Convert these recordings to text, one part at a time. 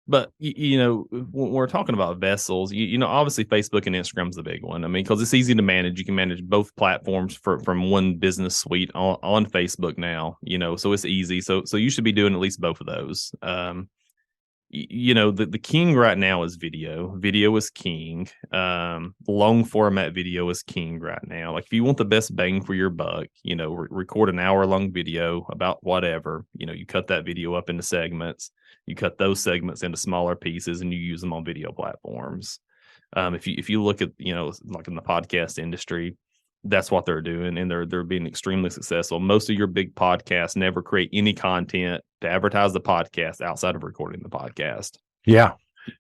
But when we're talking about vessels, obviously Facebook and Instagram is the big one. I mean, because it's easy to manage. You can manage both platforms from one business suite on Facebook now. So it's easy. So you should be doing at least both of those. The king right now is video. Video is king. Long format video is king right now. Like if you want the best bang for your buck, record an hour-long video about whatever. You cut that video up into segments. You cut those segments into smaller pieces and you use them on video platforms. If you look at, like in the podcast industry, that's what they're doing, and they're being extremely successful. Most of your big podcasts never create any content to advertise the podcast outside of recording the podcast. Yeah.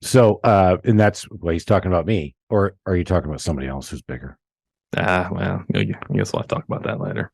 So, and that's what he's talking about me, or are you talking about somebody else who's bigger? Well, I guess we'll have to talk about that later.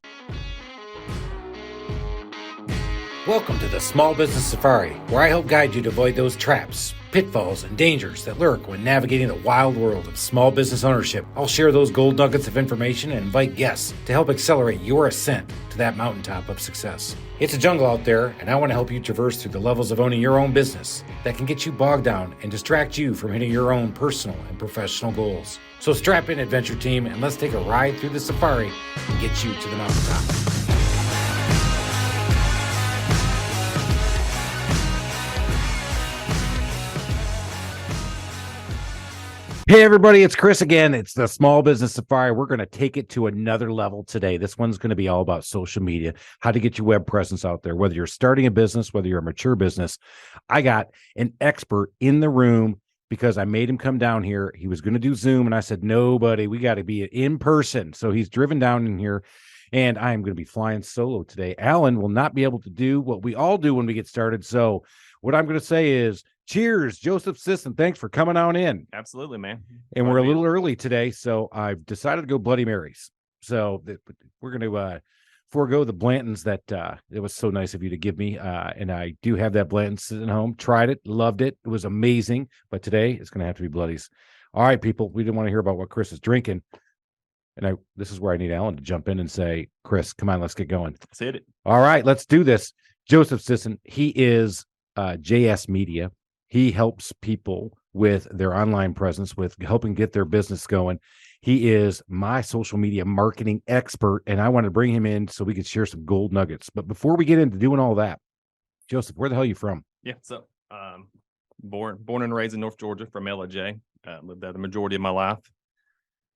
Welcome to the Small Business Safari, where I help guide you to avoid those traps, pitfalls, and dangers that lurk when navigating the wild world of small business ownership. I'll share those gold nuggets of information and invite guests to help accelerate your ascent to that mountaintop of success. It's a jungle out there, and I want to help you traverse through the levels of owning your own business that can get you bogged down and distract you from hitting your own personal and professional goals. So strap in, adventure team, and let's take a ride through the safari and get you to the mountaintop. Hey, everybody, it's Chris again. It's the Small Business Safari. We're going to take it to another level today. This one's going to be all about social media, how to get your web presence out there, whether you're starting a business, whether you're a mature business. I got an expert in the room because I made him come down here. He was going to do Zoom, and I said, no, buddy, we got to be in person. So he's driven down in here, and I am going to be flying solo today. Alan will not be able to do what we all do when we get started. So what I'm going to say is, cheers, Joseph Sisson. Thanks for coming on in. Absolutely, man. And we're a little early today, so I've decided to go Bloody Marys. So we're going to forego the Blantons that it was so nice of you to give me. And I do have that Blanton sitting home. Tried it, loved it. It was amazing. But today it's going to have to be Bloodies. All right, people, we didn't want to hear about what Chris is drinking. And this is where I need Alan to jump in and say, Chris, come on, let's get going. Let's hit it. All right, let's do this. Joseph Sisson, he is JS Media. He helps people with their online presence, with helping get their business going. He is my social media marketing expert, and I want to bring him in so we could share some gold nuggets. But before we get into doing all that, Joseph, where the hell are you from? Yeah, so born and raised in North Georgia from LJ. Lived there the majority of my life.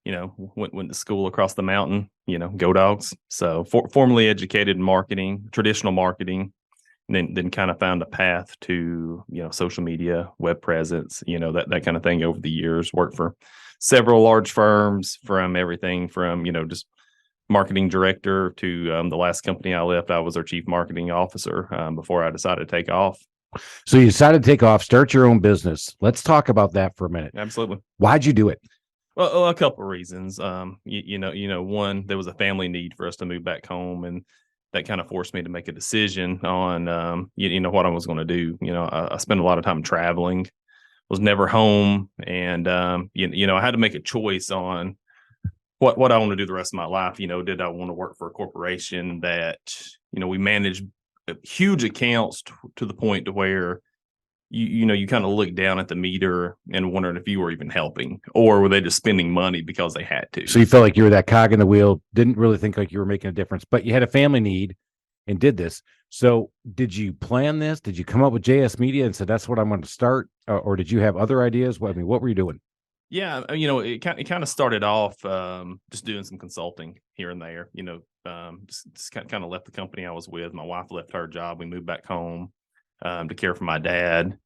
Went to school across the mountain. Go Dogs. So formally educated in marketing, traditional marketing. Then kind of found a path to, social media, web presence, that kind of thing over the years. Worked for several large firms, from everything from, just marketing director to the last company I left. I was their chief marketing officer before I decided to take off. So you decided to take off, start your own business. Let's talk about that for a minute. Absolutely. Why'd you do it? Well, a couple of reasons. One, there was a family need for us to move back home, and that kind of forced me to make a decision on, what I was going to do. I spent a lot of time traveling, was never home. And, I had to make a choice on what I want to do the rest of my life. Did I want to work for a corporation that, we manage huge accounts to the point to where, you kind of look down at the meter and wondering if you were even helping, or were they just spending money because they had to? So you felt like you were that cog in the wheel, didn't really think like you were making a difference, but you had a family need and did this. So did you plan this? Did you come up with JS Media and said, that's what I'm going to start? Or did you have other ideas? What were you doing? Yeah. It kind of started off just doing some consulting here and there, just kind of left the company I was with. My wife left her job. We moved back home to care for my dad.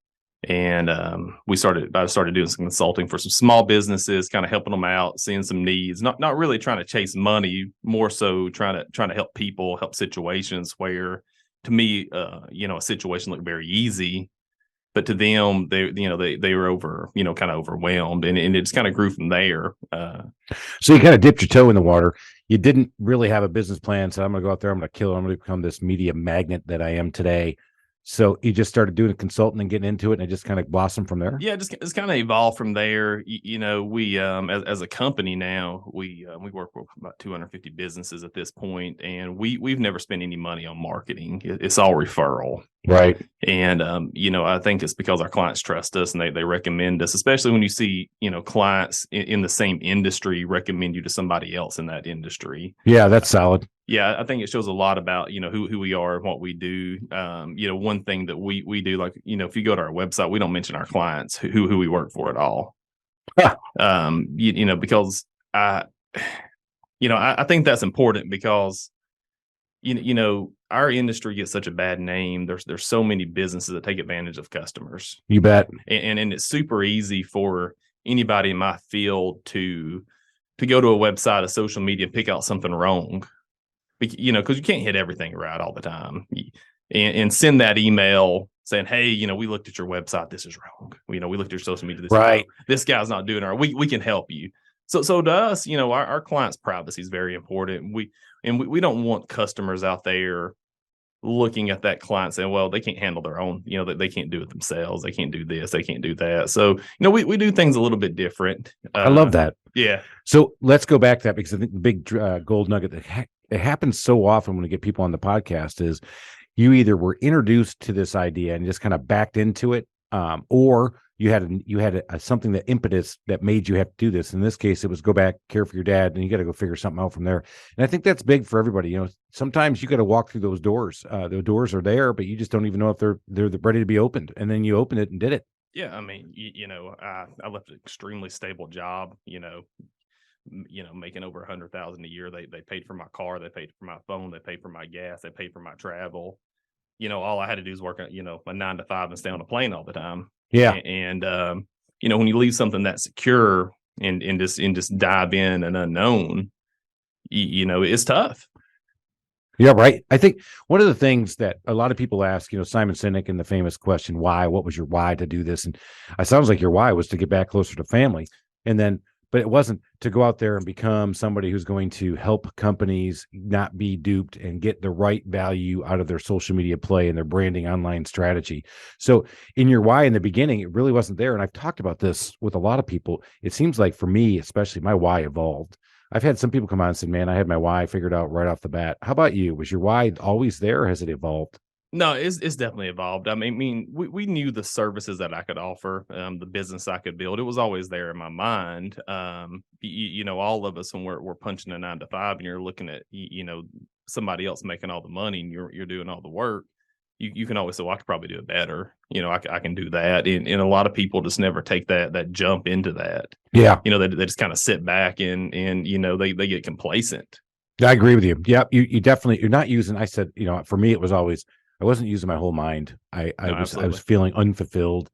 And I started doing some consulting for some small businesses, kind of helping them out, seeing some needs, not really trying to chase money, more so trying to help people, help situations where, to me, a situation looked very easy, but to them, they were kind of overwhelmed, and it just kind of grew from there. So you kind of dipped your toe in the water. You didn't really have a business plan. So I'm going to go out there, I'm going to kill it. I'm going to become this media magnet that I am today. So you just started doing a consultant and getting into it, and it just kind of blossomed from there. Yeah, just it's kind of evolved from there. We as a company now, we work with about 250 businesses at this point, and we've never spent any money on marketing. It's all referral. Right. And I think it's because our clients trust us and they recommend us, especially when you see, clients in the same industry recommend you to somebody else in that industry. Yeah, that's solid. Yeah, I think it shows a lot about, who we are and what we do. One thing that we do, like, if you go to our website, we don't mention our clients who we work for at all. Because I think that's important because our industry gets such a bad name. There's so many businesses that take advantage of customers. You bet. And it's super easy for anybody in my field to go to a website, a social media, and pick out something wrong. Because you can't hit everything right all the time, and send that email saying, "Hey, we looked at your website. This is wrong. We looked at your social media. This guy's not doing it. We can help you." So to us, our clients' privacy is very important. We don't want customers out there looking at that client saying, well, they can't handle their own, they can't do it themselves. They can't do this. They can't do that. So, we do things a little bit different. I love that. Yeah. So let's go back to that, because I think the big gold nugget that it happens so often when we get people on the podcast is you either were introduced to this idea and just kind of backed into it, or you had something, that impetus that made you have to do this. In this case, it was go back, care for your dad, and you got to go figure something out from there. And I think that's big for everybody. Sometimes you got to walk through those doors. The doors are there, but you just don't even know if they're ready to be opened. And then you opened it and did it. Yeah, I mean, I left an extremely stable job. Making over 100,000 a year. They paid for my car, they paid for my phone, they paid for my gas, they paid for my travel. All I had to do is work, a 9 to 5 and stay on a plane all the time. Yeah. And when you leave something that secure and just dive in an unknown, it's tough. Yeah, right. I think one of the things that a lot of people ask, Simon Sinek and the famous question, why? What was your why to do this? And it sounds like your why was to get back closer to family. But it wasn't to go out there and become somebody who's going to help companies not be duped and get the right value out of their social media play and their branding online strategy. So in your why in the beginning, it really wasn't there. And I've talked about this with a lot of people. It seems like for me, especially, my why evolved. I've had some people come on and say, man, I had my why figured out right off the bat. How about you? Was your why always there, or has it evolved? No, it's definitely evolved. I mean, we knew the services that I could offer, the business I could build. It was always there in my mind. All of us, when we're punching a 9 to 5, and you're looking at somebody else making all the money, and you're doing all the work, you can always say, well, I could probably do it better. I can do that. And a lot of people just never take that jump into that. Yeah. They just kind of sit back and they get complacent. I agree with you. Yeah. You definitely, you're not using, I said, for me, it was always, I wasn't using my whole mind. I was feeling unfulfilled.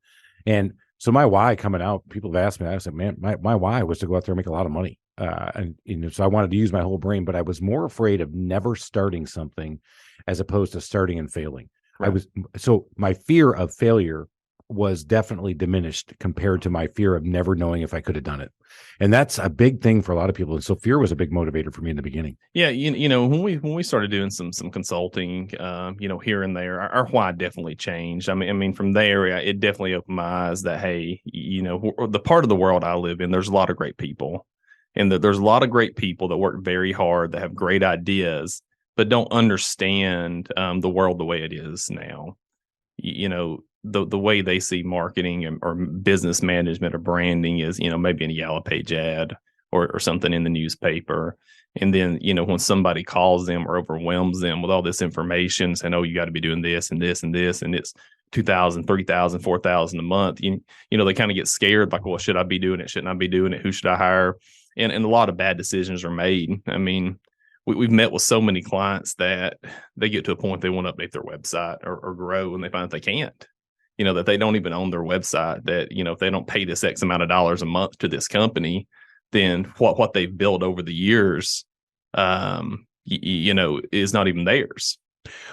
And so my why coming out, people have asked me, I said, man, my why was to go out there and make a lot of money. So I wanted to use my whole brain, but I was more afraid of never starting something as opposed to starting and failing. Right. So my fear of failure was definitely diminished compared to my fear of never knowing if I could have done it. And that's a big thing for a lot of people. And so fear was a big motivator for me in the beginning. Yeah. When we started doing some consulting, here and there, our why definitely changed. I mean, from there, it definitely opened my eyes that, hey, the part of the world I live in, there's a lot of great people, and that there's a lot of great people that work very hard, that have great ideas, but don't understand the world the way it is now. The way they see marketing or business management or branding is, maybe in a Yellow Page ad or something in the newspaper. And then, when somebody calls them or overwhelms them with all this information saying, oh, you got to be doing this and this and this, and it's $2,000, $3,000, $4,000 a month, they kind of get scared, like, well, should I be doing it? Shouldn't I be doing it? Who should I hire? And a lot of bad decisions are made. I mean, we've met with so many clients that they get to a point they want to update their website or grow, and they find that they can't. That they don't even own their website, that, if they don't pay this X amount of dollars a month to this company, then what they've built over the years, is not even theirs.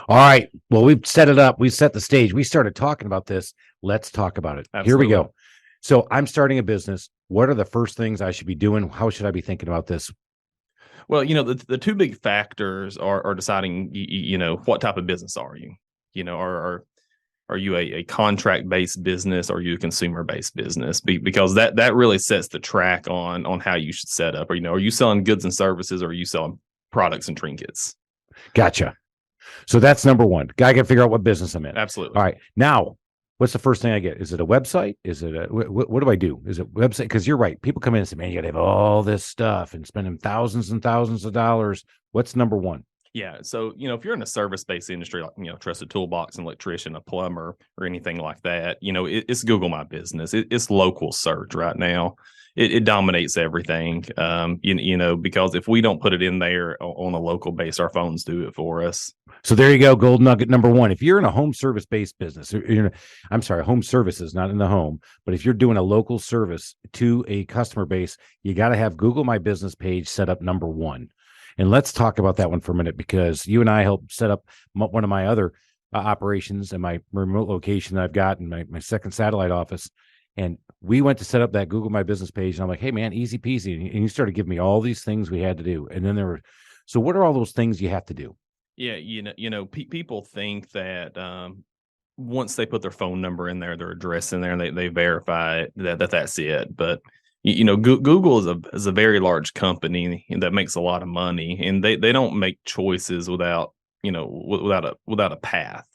All right. Well, we've set it up. We set the stage. We started talking about this. Let's talk about it. Absolutely. Here we go. So I'm starting a business. What are the first things I should be doing? How should I be thinking about this? Well, the two big factors are deciding, what type of business are you? Are you a contract-based business? Or are you a consumer-based business? Because that really sets the track on how you should set up. Or, are you selling goods and services, or are you selling products and trinkets? Gotcha. So that's number one. Guy can figure out what business I'm in. Absolutely. All right. Now, what's the first thing I get? Is it a website? Is it what do I do? Is it website? Because you're right. People come in and say, man, you got to have all this stuff and spending thousands and thousands of dollars. What's number one? Yeah. So, if you're in a service-based industry, like, Trusted Toolbox, an electrician, a plumber, or anything like that, it's Google My Business. It's local search right now. It dominates everything. Because if we don't put it in there on a local base, our phones do it for us. So there you go. Gold nugget number one. If you're in a home service-based business, I'm sorry, home services, not in the home, but if you're doing a local service to a customer base, you got to have Google My Business page set up number one. And let's talk about that one for a minute, because you and I helped set up one of my other operations in my remote location that I've got in my second satellite office. And we went to set up that Google My Business page. And I'm like, hey, man, easy peasy. And you started giving me all these things we had to do. And then so what are all those things you have to do? Yeah. People think that once they put their phone number in there, their address in there, and they verify it, that's it. But Google is a very large company that makes a lot of money, and they don't make choices without a path.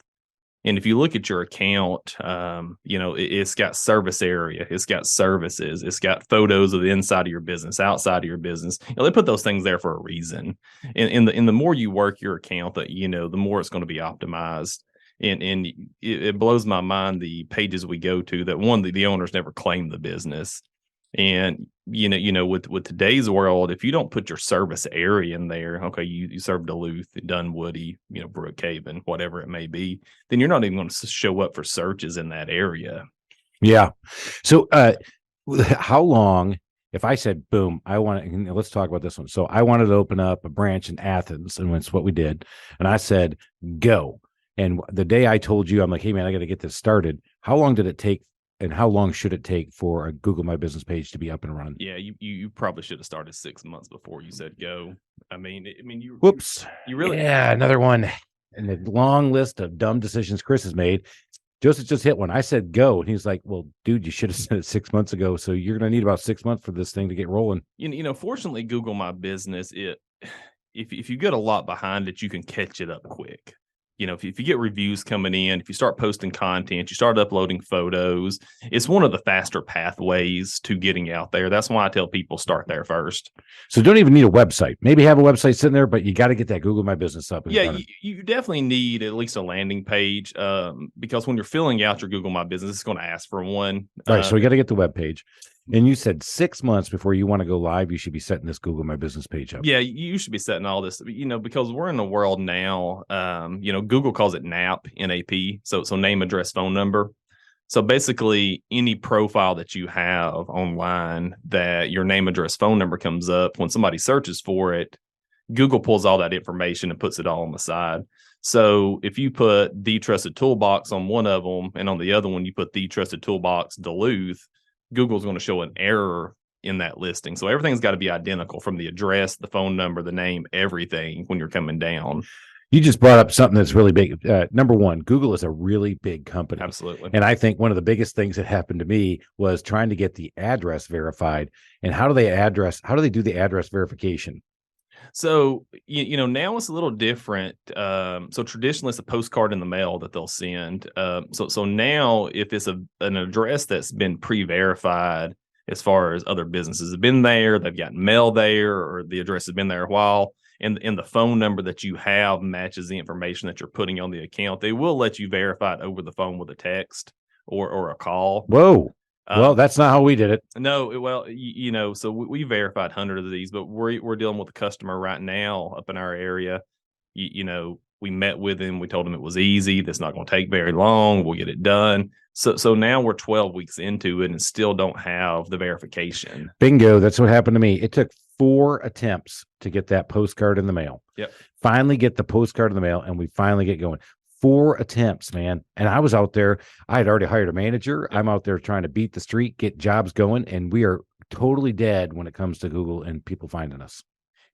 And if you look at your account, it's got service area, it's got services, it's got photos of the inside of your business, outside of your business. They put those things there for a reason. And the more you work your account, the more it's going to be optimized. And it blows my mind, the pages we go to, that the owners never claim the business. And with today's world, if you don't put your service area in there, okay, you serve Duluth, Dunwoody, Brookhaven, whatever it may be, then you're not even going to show up for searches in that area. Yeah. So how long, if I said, boom, let's talk about this one. So I wanted to open up a branch in Athens, and that's what we did. And I said, go. And the day I told you, I'm like, hey man, I got to get this started. How long did it take? And how long should it take for a Google My Business page to be up and running? Yeah, you probably should have started 6 months before you said go. Whoops. You really. Yeah, another one. And the long list of dumb decisions Chris has made. Joseph just hit one. I said go, and he's like, well, dude, you should have said it 6 months ago. So you're going to need about 6 months for this thing to get rolling. Fortunately, Google My Business, if you get a lot behind it, you can catch it up quick. If you get reviews coming in, if you start posting content, you start uploading photos, it's one of the faster pathways to getting out there. That's why I tell people start there first. So don't even need a website. Maybe have a website sitting there, but you got to get that Google My Business up. Yeah, you definitely need at least a landing page, because when you're filling out your Google My Business, it's going to ask for one. All right, so we got to get the web page. And you said 6 months before you want to go live, you should be setting this Google My Business page up. Yeah, you should be setting all this, because we're in a world now, Google calls it NAP, N-A-P, so name, address, phone number. So basically, any profile that you have online that your name, address, phone number comes up, when somebody searches for it, Google pulls all that information and puts it all on the side. So if you put the Trusted Toolbox on one of them, and on the other one, you put the Trusted Toolbox Duluth, Google's going to show an error in that listing. So everything's got to be identical, from the address, the phone number, the name, everything, when you're coming down. You just brought up something that's really big. Number one, Google is a really big company. Absolutely. And I think one of the biggest things that happened to me was trying to get the address verified. And how do they do the address verification? So, now it's a little different. So traditionally it's a postcard in the mail that they'll send. So now if it's an address that's been pre-verified, as far as other businesses have been there, they've gotten mail there, or the address has been there a while, and the phone number that you have matches the information that you're putting on the account, they will let you verify it over the phone with a text or a call. Whoa. Well, that's not how we did it. No, well, so we verified hundreds of these, but we're dealing with a customer right now up in our area. We met with him. We told him it was easy. That's not going to take very long. We'll get it done. So now we're 12 weeks into it and still don't have the verification. Bingo. That's what happened to me. It took 4 attempts to get that postcard in the mail. Yep. Finally get the postcard in the mail, and we finally get going. 4 attempts, man. And I was out there. I had already hired a manager. I'm out there trying to beat the street, get jobs going, and we are totally dead when it comes to Google and people finding us.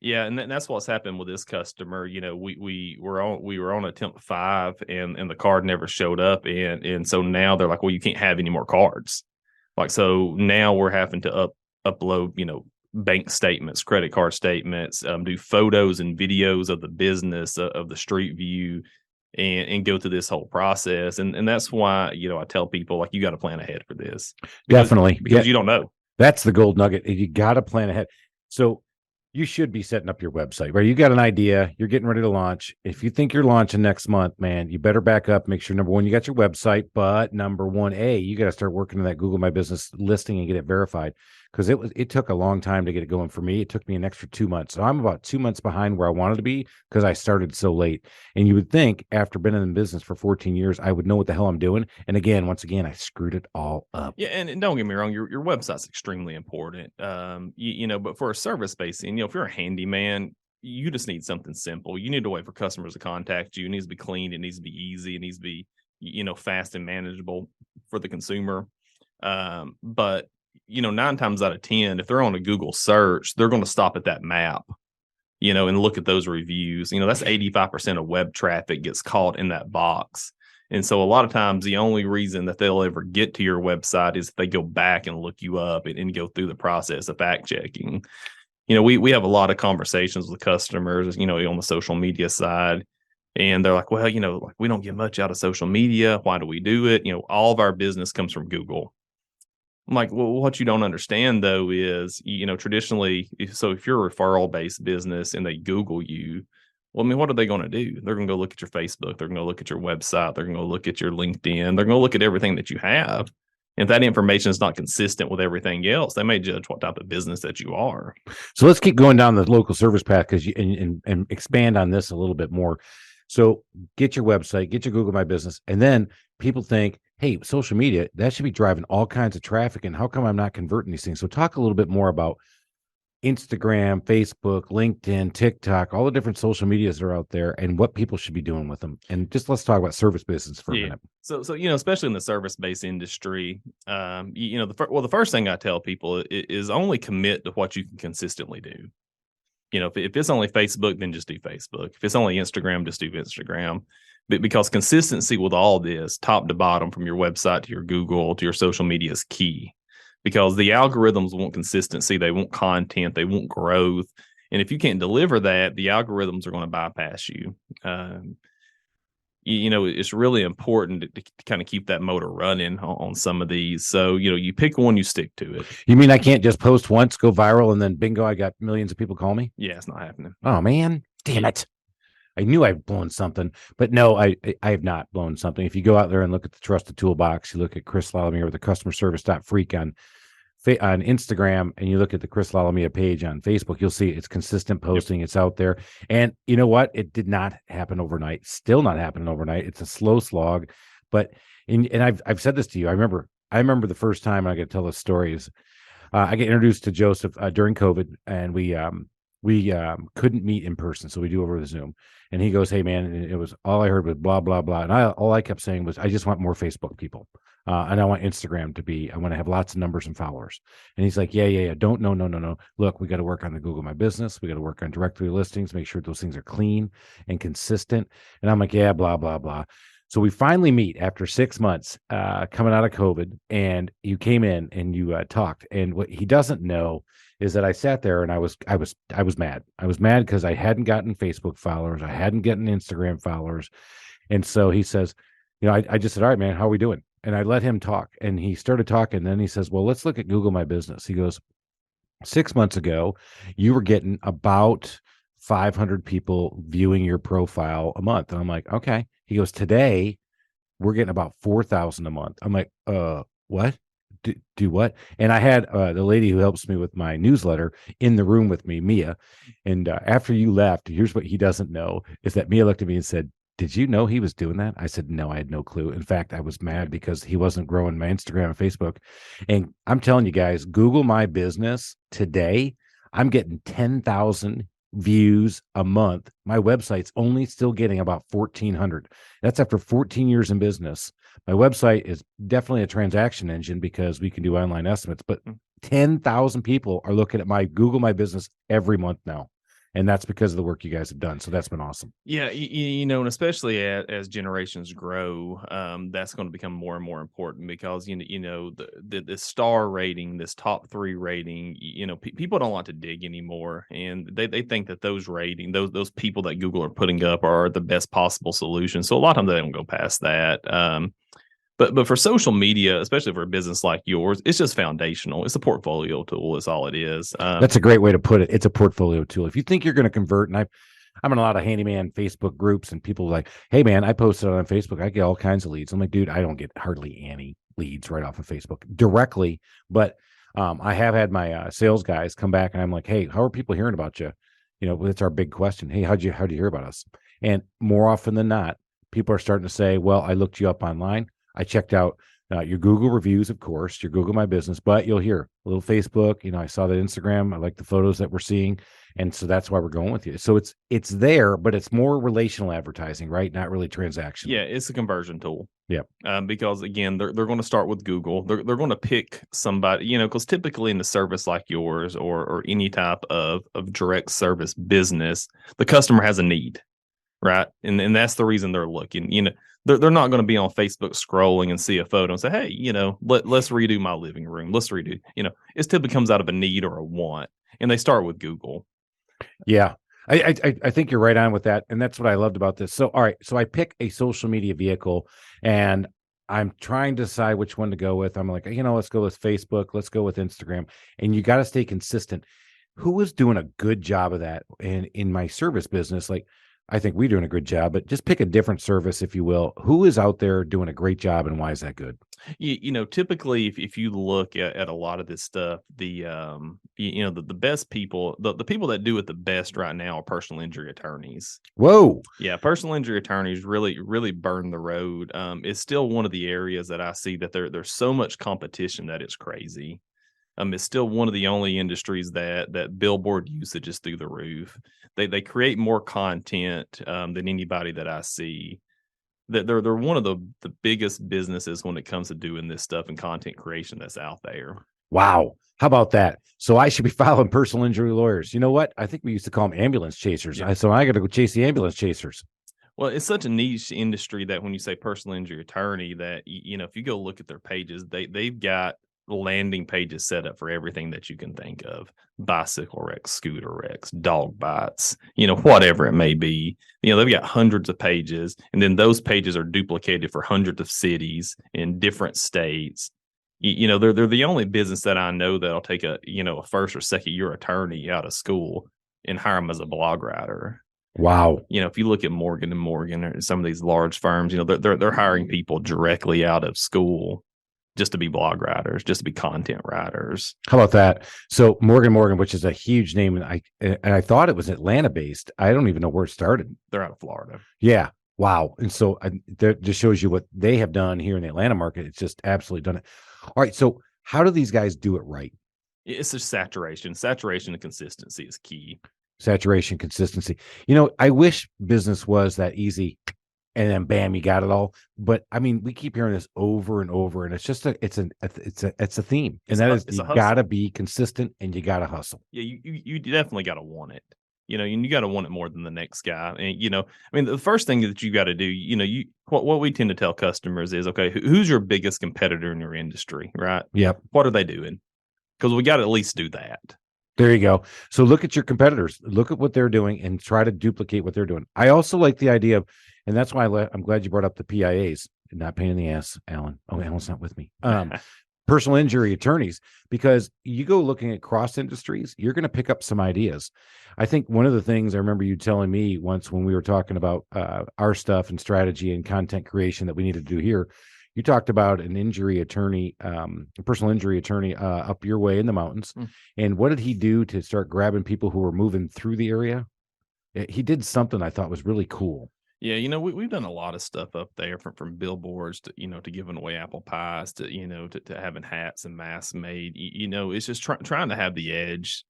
Yeah, and that's what's happened with this customer. We were on attempt 5, and the card never showed up, and so now they're like, well, you can't have any more cards. Like, so now we're having to upload, bank statements, credit card statements, do photos and videos of the business, of the street view, and go through this whole process. And that's why, I tell people, like, you got to plan ahead for this. Definitely. Because you don't know. That's the gold nugget. You got to plan ahead. So you should be setting up your website, right? You got an idea, you're getting ready to launch. If you think you're launching next month, man, you better back up. Make sure, number one, you got your website, but number one, you got to start working on that Google My Business listing and get it verified, because it took a long time to get it going for me. It took me an extra 2 months. So I'm about 2 months behind where I wanted to be because I started so late. And you would think after being in the business for 14 years, I would know what the hell I'm doing. And once again, I screwed it all up. Yeah, and don't get me wrong, your website's extremely important. But for a service based, if you're a handyman, you just need something simple. You need a way for customers to contact you. It needs to be clean. It needs to be easy. It needs to be, fast and manageable for the consumer. But 9 times out of 10, if they're on a Google search, they're going to stop at that map, and look at those reviews. That's 85% of web traffic gets caught in that box. And so a lot of times the only reason that they'll ever get to your website is if they go back and look you up and go through the process of fact checking. We have a lot of conversations with customers, on the social media side, and they're like, well, like, we don't get much out of social media. Why do we do it? All of our business comes from Google. I'm like, well, what you don't understand, though, is, traditionally, so if you're a referral based business and they Google you, well, I mean, what are they going to do? They're going to go look at your Facebook. They're going to look at your website. They're going to look at your LinkedIn. They're going to look at everything that you have. And if that information is not consistent with everything else, they may judge what type of business that you are. So let's keep going down the local service path, because and expand on this a little bit more. So get your website, get your Google My Business, and then people think, hey, social media, that should be driving all kinds of traffic, and how come I'm not converting these things? So talk a little bit more about Instagram, Facebook, LinkedIn, TikTok, all the different social medias that are out there, and what people should be doing with them. And just let's talk about service business for a minute. So especially in the service-based industry, the first thing I tell people is only commit to what you can consistently do. If it's only Facebook, then just do Facebook. If it's only Instagram, just do Instagram. But because consistency with all this, top to bottom, from your website to your Google to your social media, is key. Because the algorithms want consistency, they want content, they want growth. And if you can't deliver that, the algorithms are going to bypass you. It's really important to kind of keep that motor running on some of these. So, you pick one, you stick to it. You mean I can't just post once, go viral, and then bingo, I got millions of people call me? Yeah, it's not happening. Oh, man. Damn it. I knew I'd blown something, but no, I have not blown something. If you go out there and look at the Trusted Toolbox, you look at Chris Lalomia with the customer service.freak on Instagram, and you look at the Chris Lalomia page on Facebook, you'll see it's consistent posting. Yep. It's out there. And you know what? It did not happen overnight. Still not happening overnight. It's a slow slog. But I've said this to you. I remember the first time, I got to tell this story, is I get introduced to Joseph during COVID, and we couldn't meet in person, so we do over the Zoom. And he goes, hey man, and it was all I heard was blah blah blah, and all I kept saying was, I just want more Facebook people, and I want Instagram I want to have lots of numbers and followers. And he's like, yeah, don't, no, look, we got to work on the Google My Business, we got to work on directory listings, make sure those things are clean and consistent. And I'm like, yeah, blah blah blah. So we finally meet after 6 months, coming out of COVID, and you came in and you talked. And what he doesn't know is that I sat there and I was mad. I was mad because I hadn't gotten Facebook followers, I hadn't gotten Instagram followers. And so he says, I just said, all right, man, how are we doing? And I let him talk, and he started talking. And then he says, well, let's look at Google My Business. He goes, 6 months ago, you were getting about 500 people viewing your profile a month. And I'm like, okay. He goes, today we're getting about 4,000 a month. I'm like, what? Do what? And I had the lady who helps me with my newsletter in the room with me, Mia. And after you left, here's what he doesn't know, is that Mia looked at me and said, did you know he was doing that? I said, no, I had no clue. In fact, I was mad because he wasn't growing my Instagram and Facebook. And I'm telling you guys, Google My Business today, I'm getting 10,000 views a month. My website's only still getting about 1,400. That's after 14 years in business. My website is definitely a transaction engine because we can do online estimates, but 10,000 people are looking at my Google My Business every month now. And that's because of the work you guys have done. So that's been awesome. Yeah, and especially as generations grow, that's going to become more and more important because the star rating, this top 3 rating, people don't like to dig anymore, and they think that those rating, those people that Google are putting up are the best possible solution. So a lot of times they don't go past that. But for social media, especially for a business like yours, it's just foundational. It's a portfolio tool. Is all it is. That's a great way to put it. It's a portfolio tool. If you think you're going to convert, and I'm in a lot of handyman Facebook groups, and people are like, hey, man, I posted on Facebook. I get all kinds of leads. I'm like, dude, I don't get hardly any leads right off of Facebook directly. But I have had my sales guys come back, and I'm like, hey, how are people hearing about you? That's our big question. Hey, how'd you hear about us? And more often than not, people are starting to say, well, I looked you up online. I checked out your Google reviews, of course, your Google My Business, but you'll hear a little Facebook. I saw that Instagram. I like the photos that we're seeing. And so that's why we're going with you. So it's there, but it's more relational advertising, right? Not really transactional. Yeah, it's a conversion tool. Yeah. Because again, they're going to start with Google. They're going to pick somebody, because typically in a service like yours or any type of direct service business, the customer has a need. Right. And that's the reason they're looking. They're not going to be on Facebook scrolling and see a photo and say, hey, let's redo my living room. Let's redo. It still becomes out of a need or a want. And they start with Google. Yeah. I think you're right on with that. And that's what I loved about this. So, all right. So I pick a social media vehicle and I'm trying to decide which one to go with. I'm like, let's go with Facebook. Let's go with Instagram. And you got to stay consistent. Who is doing a good job of that? And in my service business, I think we're doing a good job, but just pick a different service, if you will. Who is out there doing a great job, and why is that good? Typically, if you look at a lot of this stuff, the best people, the people that do it the best right now are personal injury attorneys. Whoa. Yeah, personal injury attorneys really burn the road. It's still one of the areas that I see that there's so much competition that it's crazy. It's still one of the only industries that billboard usage is through the roof. They create more content than anybody that I see. That they're one of the biggest businesses when it comes to doing this stuff and content creation that's out there. Wow. How about that? So I should be following personal injury lawyers. You know what? I think we used to call them ambulance chasers. Yeah. So I got to go chase the ambulance chasers. Well, it's such a niche industry that when you say personal injury attorney, that if you go look at their pages, they've got landing pages set up for everything that you can think of: bicycle wrecks, scooter wrecks, dog bites, whatever it may be. They've got hundreds of pages, and then those pages are duplicated for hundreds of cities in different states. They're the only business that I know that'll take a first or second year attorney out of school and hire them as a blog writer. Wow. If you look at Morgan & Morgan or some of these large firms, they're hiring people directly out of school just to be blog writers, just to be content writers. How about that? So Morgan & Morgan, which is a huge name, and I thought it was Atlanta based. I don't even know where it started. They're out of Florida. Yeah. Wow. And so that just shows you what they have done here in the Atlanta market. It's just absolutely done it. All right. So how do these guys do it right? It's just saturation. Saturation and consistency is key. Saturation, consistency. I wish business was that easy. And then bam, you got it all. But I mean, we keep hearing this over and over, and it's just it's a theme, and that is you got to be consistent and you got to hustle. Yeah, you definitely got to want it. And you got to want it more than the next guy. And the first thing that you got to do, what we tend to tell customers is, okay, who's your biggest competitor in your industry, right? Yep. What are they doing? Because we got to at least do that. There you go. So look at your competitors, look at what they're doing, and try to duplicate what they're doing. I also like the idea of, and that's why I'm glad you brought up the PIAs, not pain in the ass, Alan. Oh, Alan's not with me. Personal injury attorneys, because you go looking at cross industries, you're going to pick up some ideas. I think one of the things I remember you telling me once when we were talking about our stuff and strategy and content creation that we need to do here, you talked about an injury attorney, a personal injury attorney up your way in the mountains. And what did he do to start grabbing people who were moving through the area? He did something I thought was really cool. Yeah, we've done a lot of stuff up there from billboards to, to giving away apple pies to, to having hats and masks made. It's just trying to have the edge.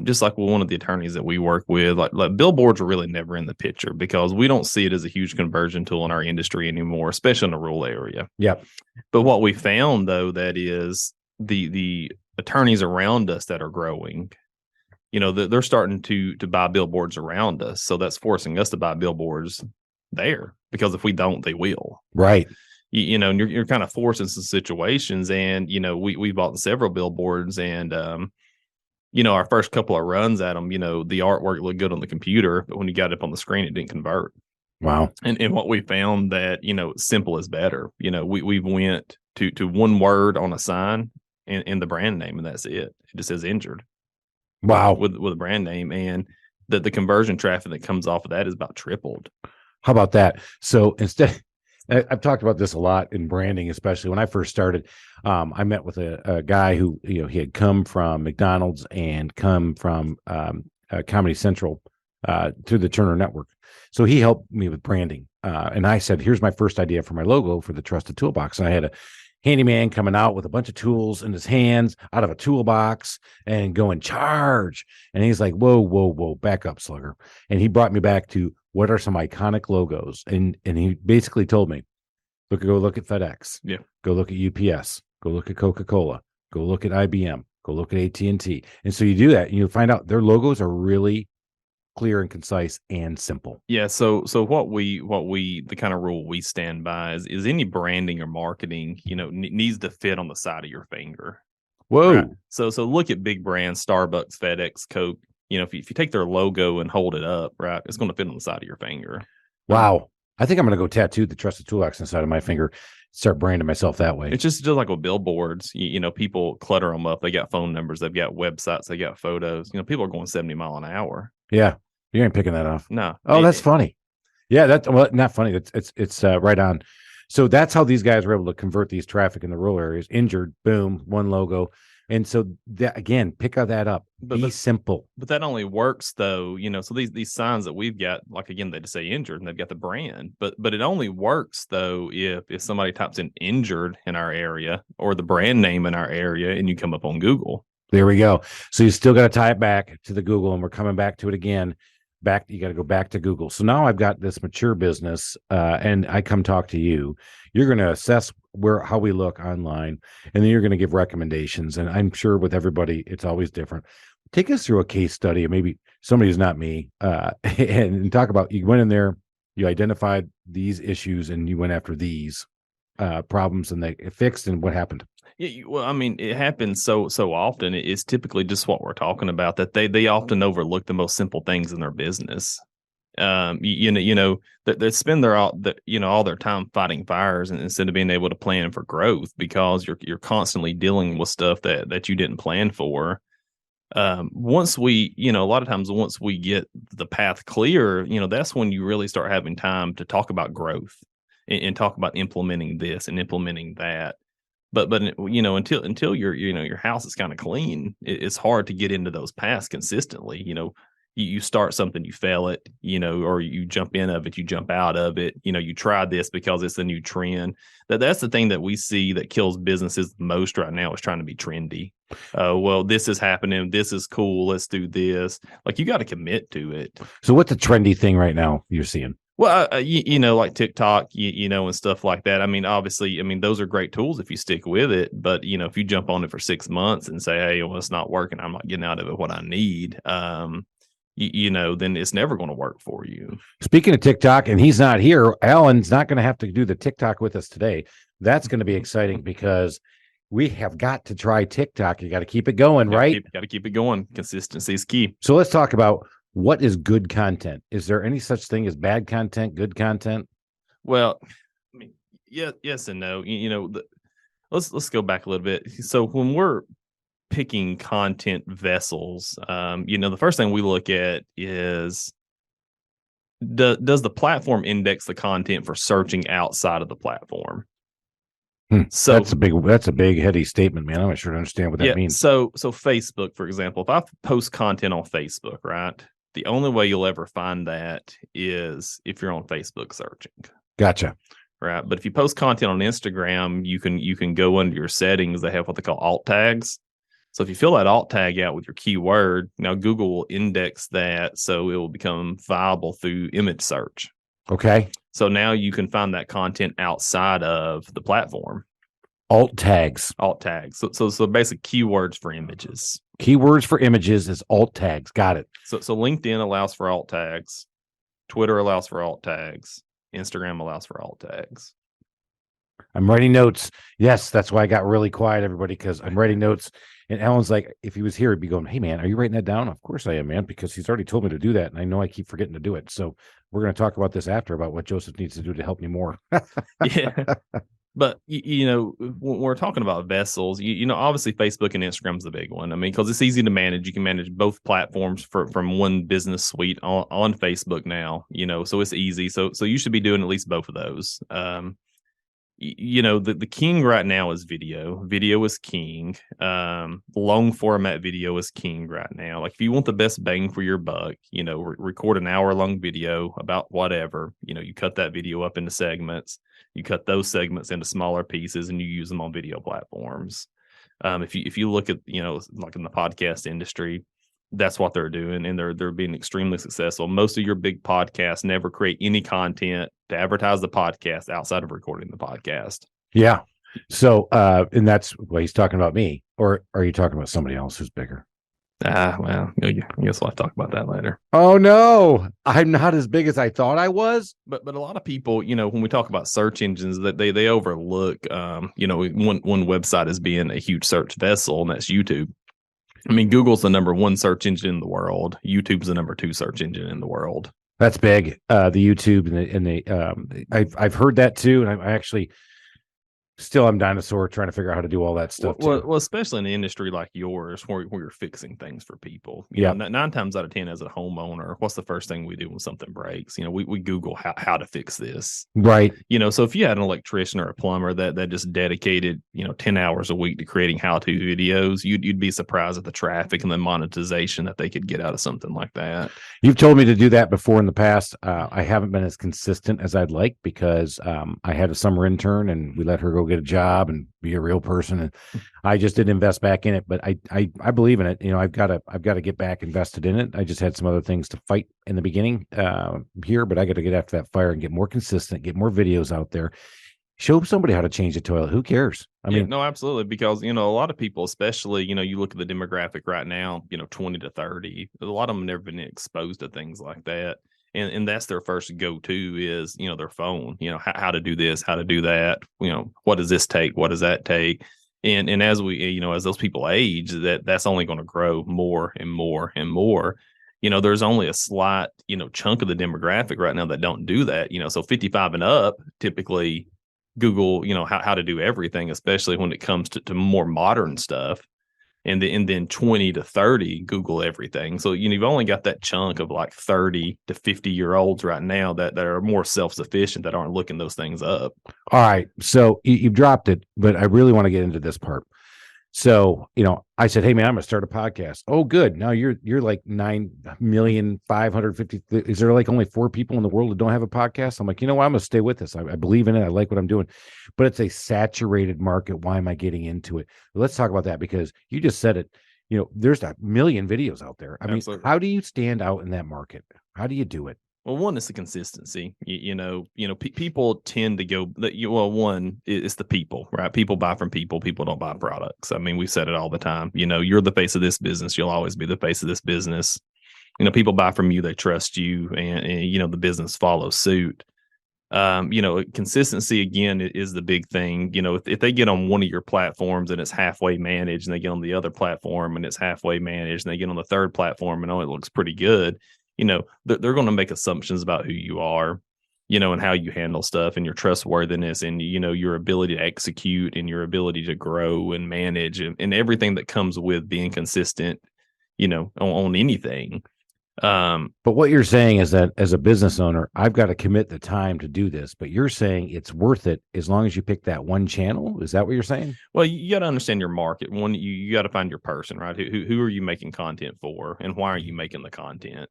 Just like one of the attorneys that we work with, like billboards are really never in the picture because we don't see it as a huge conversion tool in our industry anymore, especially in a rural area. Yep. But what we found, though, that is the attorneys around us that are growing, they're starting to buy billboards around us. So that's forcing us to buy billboards there, because if we don't, they will. Right. And you're kind of forced into situations. And, we bought several billboards, and, our first couple of runs at them, the artwork looked good on the computer, but when you got it up on the screen, it didn't convert. Wow. And what we found that, simple is better. We went to one word on a sign and the brand name, and that's it. It just says injured. Wow. With a brand name, and the conversion traffic that comes off of that is about tripled. How about that? So instead, I've talked about this a lot in branding, especially when I first started. I met with a guy who, he had come from McDonald's and come from Comedy Central through the Turner Network. So he helped me with branding. And I said, here's my first idea for my logo for the Trusted Toolbox. And I had a handyman coming out with a bunch of tools in his hands out of a toolbox and going charge. And he's like, whoa, back up, slugger. And he brought me back to what are some iconic logos. And he basically told me, go look at FedEx. Yeah. Go look at UPS. Go look at Coca-Cola. Go look at IBM. Go look at AT&T. And so you do that and you find out their logos are really clear and concise and simple. Yeah. So what the kind of rule we stand by is any branding or marketing, needs to fit on the side of your finger. Whoa. Right? So look at big brands, Starbucks, FedEx, Coke. If you take their logo and hold it up, right, it's going to fit on the side of your finger. Wow. I think I'm going to go tattoo the Trusted Toolbox inside of my finger, start branding myself that way. It's just like with billboards, people clutter them up. They got phone numbers, they've got websites, they got photos. People are going 70 miles an hour. Yeah. You ain't picking that off. No. Oh, that's funny. Yeah, not funny. It's right on. So that's how these guys were able to convert these traffic in the rural areas. Injured, boom, one logo. And so that, again, pick that up. Be simple. But that only works though, so these signs that we've got, like again, they just say injured and they've got the brand. But it only works though if somebody types in injured in our area or the brand name in our area and you come up on Google. There we go. So you still got to tie it back to the Google, and we're coming back to it again. You got to go back to Google. So now I've got this mature business, and I come talk to you. You're going to assess how we look online, and then you're going to give recommendations. And I'm sure with everybody, it's always different. Take us through a case study, or maybe somebody who's not me, and talk about, you went in there, you identified these issues, and you went after these problems, and they fixed. And what happened? Yeah, well, I mean, it happens so often. It's typically just what we're talking about, that they often overlook the most simple things in their business. They spend all their time fighting fires, and instead of being able to plan for growth, because you're constantly dealing with stuff that you didn't plan for. Once we, a lot of times once we get the path clear, that's when you really start having time to talk about growth and talk about implementing this and implementing that. But until your house is kind of clean, it's hard to get into those paths consistently. You start something, you fail it, or you jump in of it, you jump out of it. You try this because it's the new trend. That's the thing that we see that kills businesses the most right now, is trying to be trendy. Well, this is happening. This is cool. Let's do this. Like, you got to commit to it. So what's a trendy thing right now you're seeing? Well, like TikTok, and stuff like that. I mean, obviously, those are great tools if you stick with it. But, if you jump on it for 6 months and say, hey, well, it's not working, I'm not getting out of it what I need, then it's never going to work for you. Speaking of TikTok, and he's not here, Alan's not going to have to do the TikTok with us today. That's going to be exciting because we have got to try TikTok. You got to keep it going, right? Got to keep it going. Consistency is key. So let's talk about, what is good content? Is there any such thing as bad content, good content? Well, yes and no. Let's go back a little bit. So when we're picking content vessels, the first thing we look at is, does the platform index the content for searching outside of the platform? So that's a big heady statement, man. I'm not sure to understand what that means. So Facebook, for example, if I post content on Facebook, right, the only way you'll ever find that is if you're on Facebook searching. Gotcha. Right. But if you post content on Instagram, you can go under your settings. They have what they call alt tags. So if you fill that alt tag out with your keyword, now Google will index that, so it will become viable through image search. Okay. So now you can find that content outside of the platform. Alt tags. Alt tags. So basic keywords for images. Keywords for images is alt tags. Got it. So LinkedIn allows for alt tags. Twitter allows for alt tags. Instagram allows for alt tags. I'm writing notes. Yes, that's why I got really quiet, everybody, because I'm writing notes. And Alan's like, if he was here, he'd be going, hey, man, are you writing that down? Of course I am, man, because he's already told me to do that. And I know I keep forgetting to do it. So we're going to talk about this after, about what Joseph needs to do to help me more. Yeah. But, when we're talking about vessels, obviously Facebook and Instagram is the big one. I mean, because it's easy to manage. You can manage both platforms from one business suite on Facebook now, so it's easy. So you should be doing at least both of those. The king right now is video. Video is king. Long format video is king right now. Like if you want the best bang for your buck, record an hour-long video about whatever. You cut that video up into segments. You cut those segments into smaller pieces, and you use them on video platforms. If you look at like in the podcast industry, that's what they're doing, and they're being extremely successful. Most of your big podcasts never create any content to advertise the podcast outside of recording the podcast. Yeah. So, and that's what he's talking about me, or are you talking about somebody else who's bigger? Well, I guess we'll have to talk about that later. Oh no, I'm not as big as I thought I was. But a lot of people, when we talk about search engines, that they overlook, one website as being a huge search vessel, and that's YouTube. I mean, Google's the number one search engine in the world. YouTube's the number two search engine in the world. That's big. The YouTube and I've heard that too, and I actually still I'm dinosaur trying to figure out how to do all that stuff. Well, especially in an industry like yours, where you're fixing things for people. Yeah. 9 times out of 10, as a homeowner, what's the first thing we do when something breaks? We Google how to fix this. Right. So if you had an electrician or a plumber that just dedicated 10 hours a week to creating how-to videos, you'd be surprised at the traffic and the monetization that they could get out of something like that. You've told me to do that before in the past. I haven't been as consistent as I'd like, because I had a summer intern and we let her go get a job and be a real person, and I just didn't invest back in it. But I believe in it. I've got to get back invested in it. I just had some other things to fight in the beginning here, but I got to get after that fire and get more consistent, get more videos out there, show somebody how to change a toilet. Who cares? I mean, no, absolutely, because a lot of people, especially you look at the demographic right now, 20 to 30, a lot of them have never been exposed to things like that. And that's their first go-to is, their phone, how to do this, how to do that, what does this take? What does that take? And as we, as those people age, that's only going to grow more and more and more. There's only a slight, chunk of the demographic right now that don't do that. So 55 and up typically Google, how to do everything, especially when it comes to more modern stuff. And then 20 to 30, Google everything. So, you've only got that chunk of like 30 to 50-year-olds right now that are more self-sufficient, that aren't looking those things up. All right. So you've dropped it, but I really want to get into this part. So, I said, hey, man, I'm going to start a podcast. Oh, good. Now you're like 9,550,000. Is there like only 4 people in the world that don't have a podcast? I'm like, what? I'm going to stay with this. I believe in it. I like what I'm doing, but it's a saturated market. Why am I getting into it? Well, let's talk about that, because you just said it. There's a million videos out there. I mean, how do you stand out in that market? How do you do it? Well, one is the consistency. People tend to go. One is the people, right? People buy from people. People don't buy products. I mean, we said it all the time. You're the face of this business. You'll always be the face of this business. People buy from you. They trust you, and the business follows suit. Consistency again is the big thing. If they get on one of your platforms and it's halfway managed, and they get on the other platform and it's halfway managed, and they get on the third platform and it looks pretty good. They're going to make assumptions about who you are, and how you handle stuff, and your trustworthiness, and, your ability to execute, and your ability to grow and manage, and everything that comes with being consistent, on anything. But what you're saying is that as a business owner, I've got to commit the time to do this, but you're saying it's worth it as long as you pick that one channel. Is that what you're saying? Well, you got to understand your market. One, you got to find your person, right? Who are you making content for, and why are you making the content?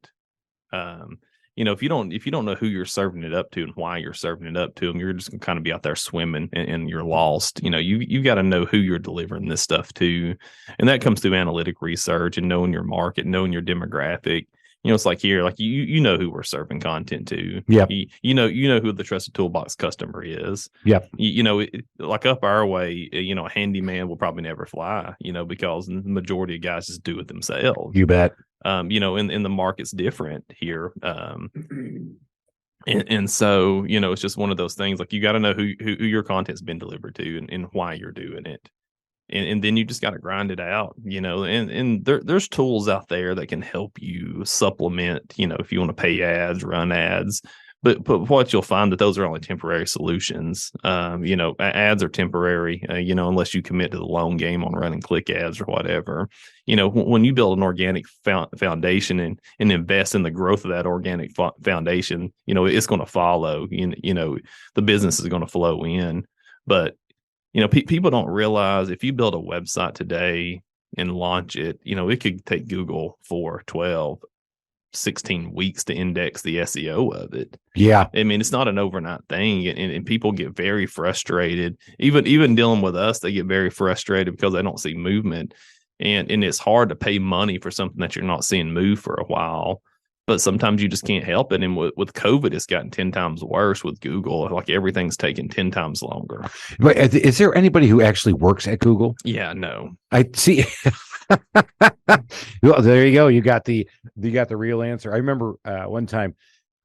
If you don't know who you're serving it up to and why you're serving it up to them, you're just gonna kind of be out there swimming and you're lost. You got to know who you're delivering this stuff to, and that comes through analytic research and knowing your market, knowing your demographic. It's like here, like you know who we're serving content to. Yep. You know who the Trusted Toolbox customer is. Yep. Like up our way, a handyman will probably never fly, because the majority of guys just do it themselves. You bet. In the market's different here. And so, it's just one of those things, like you got to know who your content's been delivered to and why you're doing it. And then you just got to grind it out, and there's tools out there that can help you supplement, if you want to pay ads, run ads. But what you'll find that those are only temporary solutions. Ads are temporary, unless you commit to the long game on running click ads or whatever. When you build an organic foundation and invest in the growth of that organic foundation, it's going to follow. The business is going to flow in. But people don't realize if you build a website today and launch it, it could take Google for 12, 16 weeks to index the SEO of it. Yeah. I mean, it's not an overnight thing. And people get very frustrated. Even dealing with us, they get very frustrated because they don't see movement. And it's hard to pay money for something that you're not seeing move for a while. But sometimes you just can't help it. And with COVID, it's gotten 10 times worse with Google. Like everything's taking 10 times longer. But is there anybody who actually works at Google? Yeah, no. I see. Well, there you go. You got the real answer. I remember one time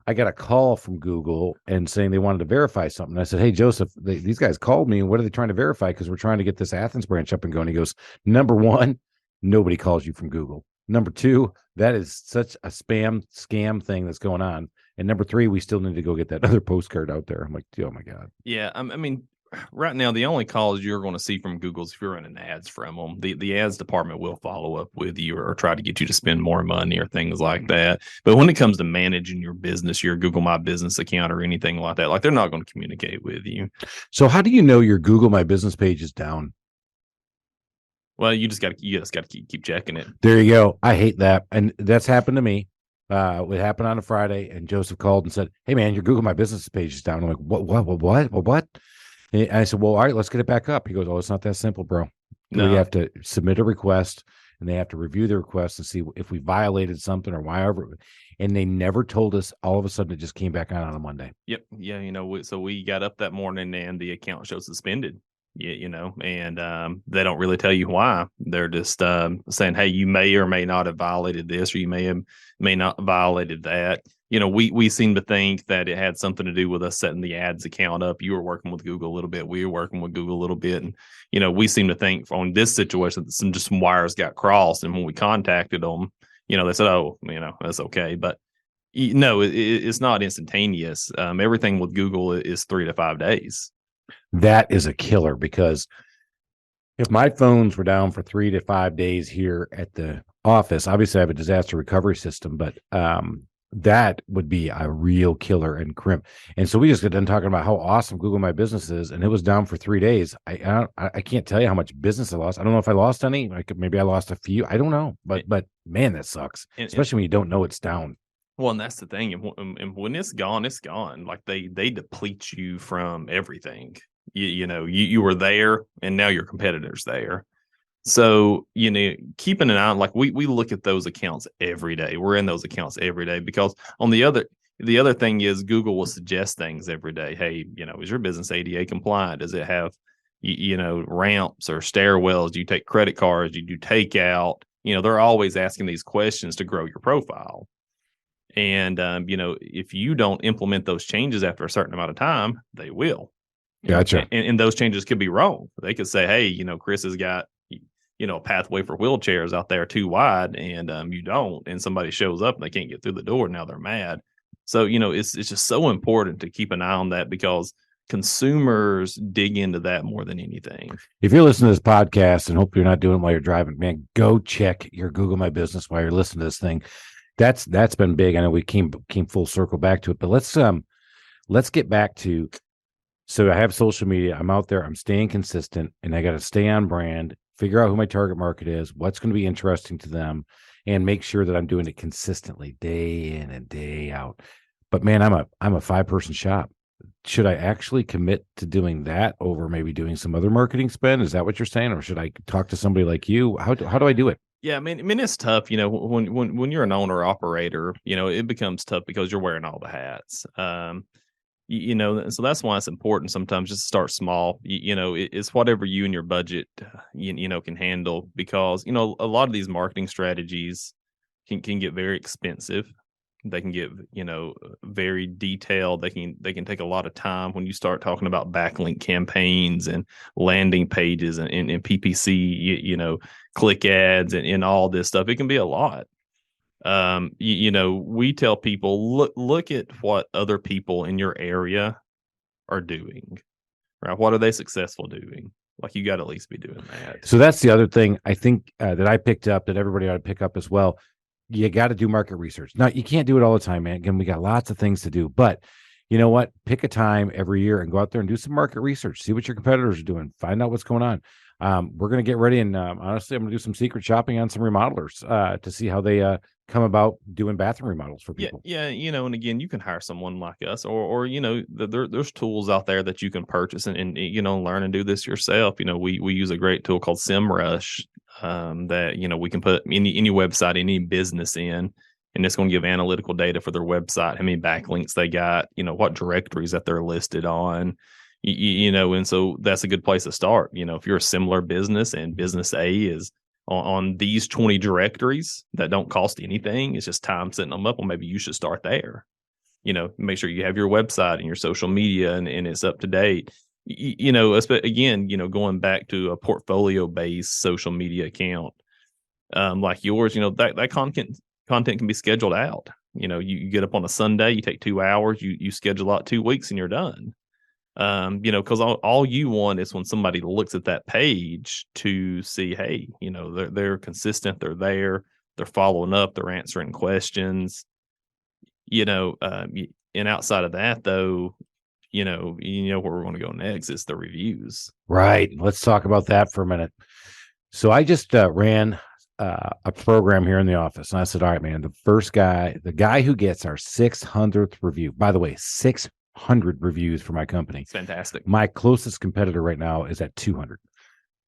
I got a call from Google and saying they wanted to verify something. I said, "Hey, Joseph, these guys called me. And what are they trying to verify? Because we're trying to get this Athens branch up and going." He goes, "Number one, nobody calls you from Google. Number two, that is such a scam thing that's going on. And number three, we still need to go get that other postcard out there." I'm like, oh my God. Yeah. I mean, right now, the only calls you're going to see from Google is if you're running ads from them. The ads department will follow up with you or try to get you to spend more money or things like that. But when it comes to managing your business, your Google My Business account or anything like that, like they're not going to communicate with you. So how do you know your Google My Business page is down? Well, you just got to keep checking it. There you go. I hate that. And that's happened to me. It happened on a Friday and Joseph called and said, "Hey man, your Google My Business page is down." I'm like, what? And I said, "Well, all right, let's get it back up." He goes, "Oh, it's not that simple, bro. No. We have to submit a request and they have to review the request and see if we violated something or whatever." And they never told us. All of a sudden, it just came back on a Monday. Yep. Yeah. So we got up that morning and the account showed suspended. Yeah, and they don't really tell you why. They're just saying, "Hey, you may or may not have violated this, or you may not have violated that." We seem to think that it had something to do with us setting the ads account up. You were working with Google a little bit. We were working with Google a little bit. And, we seem to think on this situation that some wires got crossed. And when we contacted them, they said, "Oh, that's okay." But no, it's not instantaneous. Everything with Google is 3 to 5 days. That is a killer, because if my phones were down for 3 to 5 days here at the office, obviously I have a disaster recovery system, but that would be a real killer and crimp. And so we just got done talking about how awesome Google My Business is, and it was down for 3 days. I can't tell you how much business I lost. I don't know if I lost any. Maybe I lost a few. I don't know, but man, that sucks, especially when you don't know it's down. Well, and that's the thing. And when it's gone, it's gone. Like they deplete you from everything. You were there, and now your competitor's there. So, keeping an eye, like we look at those accounts every day. We're in those accounts every day because the other thing is Google will suggest things every day. Hey, is your business ADA compliant? Does it have, ramps or stairwells? Do you take credit cards? Do you do takeout? They're always asking these questions to grow your profile. And, if you don't implement those changes after a certain amount of time, they will. Gotcha. And those changes could be wrong. They could say, "Hey, Chris has got, a pathway for wheelchairs out there too wide, and you don't." And somebody shows up and they can't get through the door. Now they're mad. So, it's just so important to keep an eye on that because consumers dig into that more than anything. If you're listening to this podcast, and hope you're not doing it while you're driving, man, go check your Google My Business while you're listening to this thing. That's been big. I know we came full circle back to it, but let's get back to. So I have social media. I'm out there. I'm staying consistent, and I got to stay on brand. Figure out who my target market is, what's going to be interesting to them, and make sure that I'm doing it consistently, day in and day out. But man, I'm a 5-person shop. Should I actually commit to doing that over maybe doing some other marketing spend? Is that what you're saying, or should I talk to somebody like you? How do I do it? Yeah, I mean, it's tough. When you're an owner operator, it becomes tough because you're wearing all the hats. So that's why it's important sometimes just to start small. It's whatever you and your budget, can handle, because a lot of these marketing strategies can get very expensive. They can get very detailed. They can take a lot of time when you start talking about backlink campaigns and landing pages and PPC, click ads and all this stuff. It can be a lot. We tell people, look at what other people in your area are doing, right? What are they successful doing? Like, you got to at least be doing that. So that's the other thing I think that I picked up that everybody ought to pick up as well. You got to do market research. Now, you can't do it all the time, man. Again, we got lots of things to do, but you know what? Pick a time every year and go out there and do some market research. See what your competitors are doing. Find out what's going on. We're going to get ready, and honestly, I'm going to do some secret shopping on some remodelers to see how they come about doing bathroom remodels for people. Yeah, and again, you can hire someone like us, or there's tools out there that you can purchase and learn and do this yourself. We use a great tool called SEMrush that we can put any website, any business in, and it's going to give analytical data for their website, how many backlinks they got, what directories that they're listed on. And so that's a good place to start. If you're a similar business and business A is on these 20 directories that don't cost anything, it's just time setting them up. Well, maybe you should start there. Make sure you have your website and your social media and it's up to date. Again, going back to a portfolio based social media account like yours, that content can be scheduled out. You get up on a Sunday, you take 2 hours, you schedule out 2 weeks and you're done. Because all you want is when somebody looks at that page to see, hey, they're consistent, they're following up, they're answering questions, and outside of that, though, where we're going to go next is the reviews. Right. Let's talk about that for a minute. So I just ran a program here in the office, and I said, all right, man, the guy who gets our 600th review, by the way, 600 reviews for my company. It's fantastic. My closest competitor right now is at 200.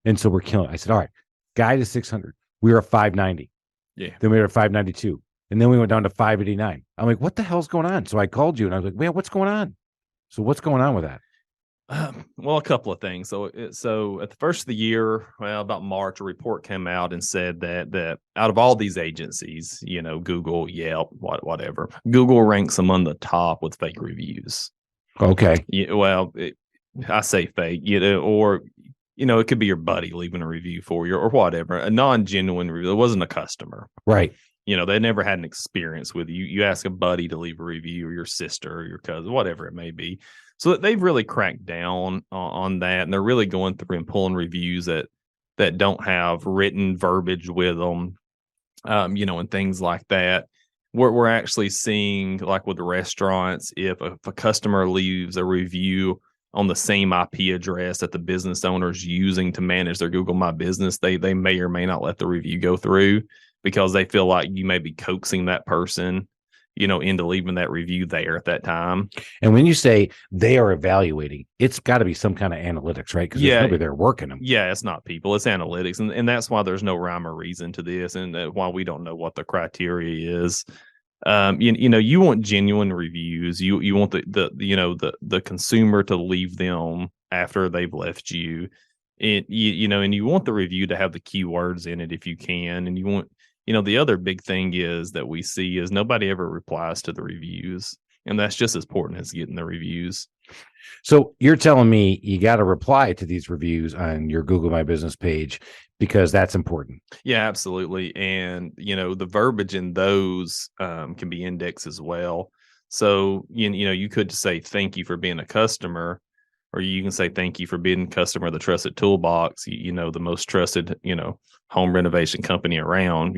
And so we're killing it. I said, all right, guy to 600. We were at 590. Yeah. Then we were at 592. And then we went down to 589. I'm like, what the hell's going on? So I called you and I was like, man, what's going on? So what's going on with that? Well, a couple of things. So at the first of the year, about March, a report came out and said that out of all these agencies, Google, Yelp, whatever, Google ranks among the top with fake reviews. Okay. Yeah, well, I say fake, or it could be your buddy leaving a review for you or whatever, a non-genuine review. It wasn't a customer, right? They never had an experience with you. You ask a buddy to leave a review, or your sister or your cousin, whatever it may be. So they've really cracked down on that, and they're really going through and pulling reviews that don't have written verbiage with them, and things like that. We're actually seeing, like with the restaurants, if a customer leaves a review on the same IP address that the business owner is using to manage their Google My Business, they may or may not let the review go through because they feel like you may be coaxing that person into leaving that review there at that time. And when you say they are evaluating, it's got to be some kind of analytics, right? Because maybe they're working them. Yeah, it's not people, it's analytics. And that's why there's no rhyme or reason to this, and why we don't know what the criteria is. You want genuine reviews. You want the consumer to leave them after they've left you. And you want the review to have the keywords in it if you can. And you want, the other big thing is that we see is nobody ever replies to the reviews. And that's just as important as getting the reviews. So you're telling me you got to reply to these reviews on your Google My Business page because that's important. Yeah, absolutely. And, the verbiage in those can be indexed as well. So, you could say, thank you for being a customer, or you can say, thank you for being a customer of the Trusted Toolbox, the most trusted, home renovation company around,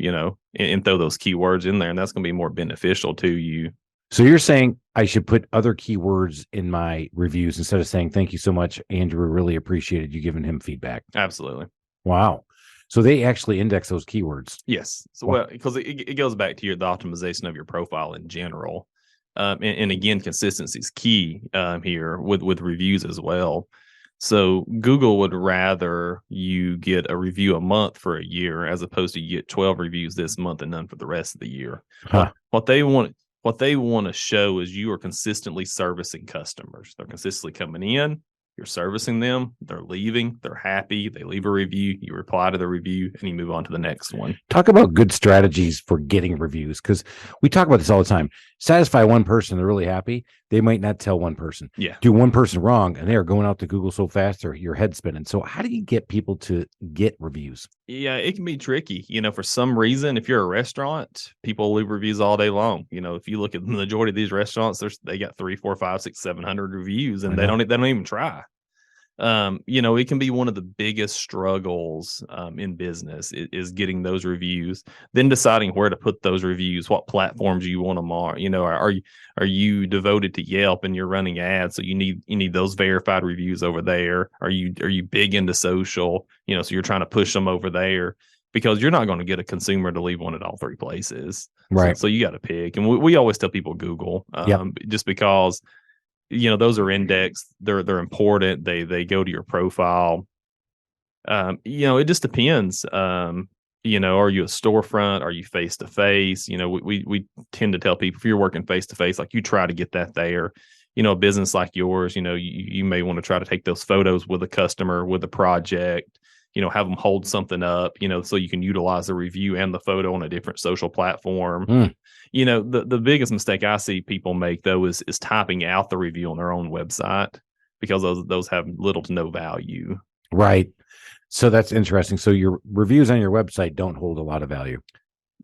and throw those keywords in there. And that's going to be more beneficial to you. So you're saying I should put other keywords in my reviews instead of saying, thank you so much, Andrew, really appreciated you giving him feedback. Absolutely. Wow. So they actually index those keywords. Yes. So, well, because it goes back to the optimization of your profile in general. And again, consistency is key here with reviews as well. So Google would rather you get a review a month for a year as opposed to you get 12 reviews this month and none for the rest of the year. Huh. What they want to show is you are consistently servicing customers. They're consistently coming in, you're servicing them, they're leaving, they're happy, they leave a review, you reply to the review, and you move on to the next one. Talk about good strategies for getting reviews, because we talk about this all the time. Satisfy one person, they're really happy. They might not tell one person. Yeah. Do one person wrong, and they are going out to Google so fast, or your head spinning. So how do you get people to get reviews? Yeah, it can be tricky. For some reason, if you're a restaurant, people leave reviews all day long. If you look at the majority of these restaurants, they got 3, 4, 5, 6, 700 reviews, and they don't even try. It can be one of the biggest struggles in business is getting those reviews, then deciding where to put those reviews, what platforms you want them on. Are you devoted to Yelp and you're running ads, so you need those verified reviews over there? Are you big into social? So you're trying to push them over there, because you're not going to get a consumer to leave one at all three places. Right. So you got to pick, and we always tell people Google, just because those are indexed. They're important. They go to your profile. It just depends. Are you a storefront? Are you face to face? We tend to tell people, if you're working face to face, like, you try to get that there. A business like yours, you may want to try to take those photos with a customer, with a project, have them hold something up, so you can utilize the review and the photo on a different social platform. The biggest mistake I see people make, though, is typing out the review on their own website, because those have little to no value. Right. So that's interesting. So your reviews on your website don't hold a lot of value.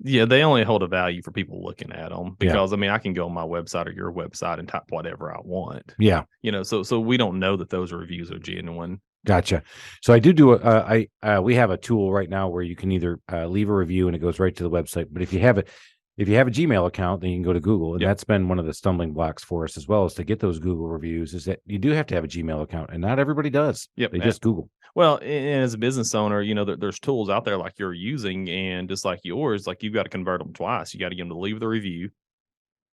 Yeah, they only hold a value for people looking at them, because I can go on my website or your website and type whatever I want. Yeah. So we don't know that those reviews are genuine. Gotcha. So I we have a tool right now where you can either leave a review and it goes right to the website. But if you have a Gmail account, then you can go to Google. And that's been one of the stumbling blocks for us as well, as to get those Google reviews, is that you do have to have a Gmail account, and not everybody does. Yep. They just Google. Well, and as a business owner, there's tools out there like you're using, and just like yours, like, you've got to convert them twice. You got to get them to leave the review.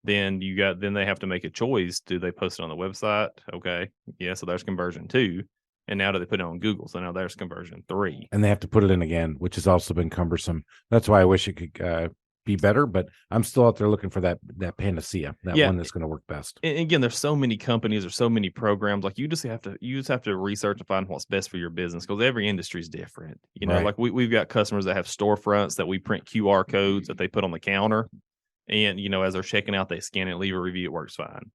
Then they have to make a choice. Do they post it on the website? Okay. Yeah. So there's conversion 2. And now do they put it on Google? So now there's conversion 3. And they have to put it in again, which has also been cumbersome. That's why I wish it could be better, but I'm still out there looking for that panacea, one that's going to work best. And again, there's so many companies, there's so many programs. Like, you just have to research and find what's best for your business, because every industry is different. Right. Like, we've got customers that have storefronts that we print QR codes that they put on the counter, and as they're checking out, they scan it, leave a review, it works fine.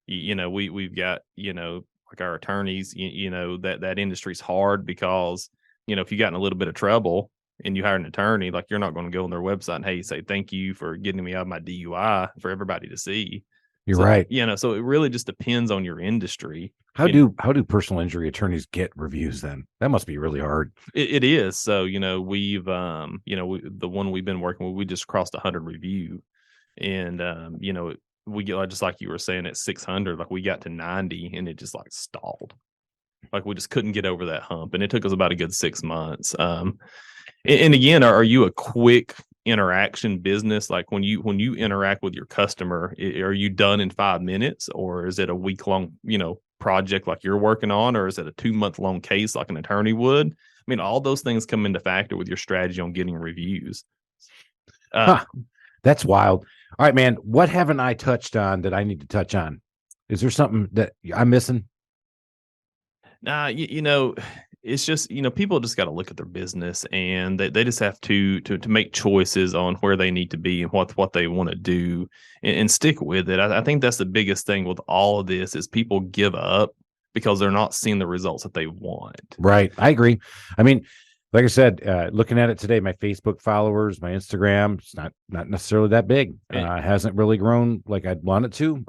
We've got like our attorneys, that industry's hard, because if you got in a little bit of trouble and you hire an attorney, like, you're not going to go on their website and, hey, say thank you for getting me out of my DUI for everybody to see. You're right. So it really just depends on your industry. How do personal injury attorneys get reviews then? That must be really hard. It is. So, we've the one we've been working with, we just crossed 100 review, and we get, just like you were saying, at 600, like, we got to 90 and it just, like, stalled. Like, we just couldn't get over that hump, and it took us about a good 6 months. And again, are you a quick interaction business? Like, when you interact with your customer, are you done in 5 minutes, or is it a week long, project like you're working on, or is it a 2-month long case like an attorney would? All those things come into factor with your strategy on getting reviews. That's wild. All right, man. What haven't I touched on that I need to touch on? Is there something that I'm missing? Nah, it's just, people just got to look at their business, and they just have to make choices on where they need to be and what they want to do, and stick with it. I think that's the biggest thing with all of this, is people give up because they're not seeing the results that they want. Right. I agree. Like I said, looking at it today, my Facebook followers, my Instagram, it's not necessarily that big. Hasn't really grown like I'd want it to.